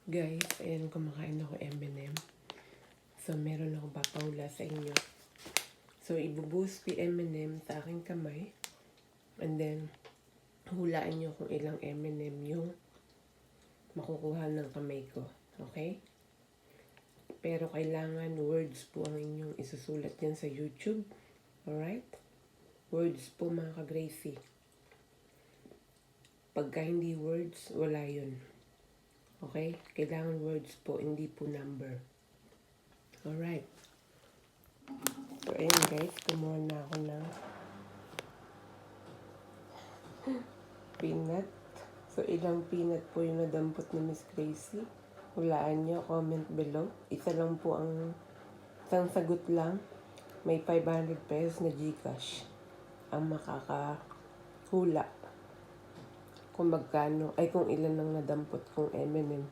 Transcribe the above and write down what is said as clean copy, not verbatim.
Guys, ayan, kumakain ako M&M. So, meron akong papahula sa inyo. So, ibubuhos ko yung M&M sa aking kamay. And then, hulaan nyo kung ilang M&M yung makukuha ng kamay ko. Okay? Pero kailangan words po ang inyong isusulat yan sa YouTube. Alright? Words po mga ka-Gracie. Pagka hindi words, wala yun. Okay? Kailangan words po, hindi po number. Alright. So, ayun guys, kumuha na ako ng peanut. So, ilang peanut po yung nadampot ni Miss Gracie? Hulaan nyo, comment below. Isa lang po ang, isang sagot lang. May 500 pesos na GCash ang makakahula kung magkano, ay kung ilan ang nadampot kong M&M.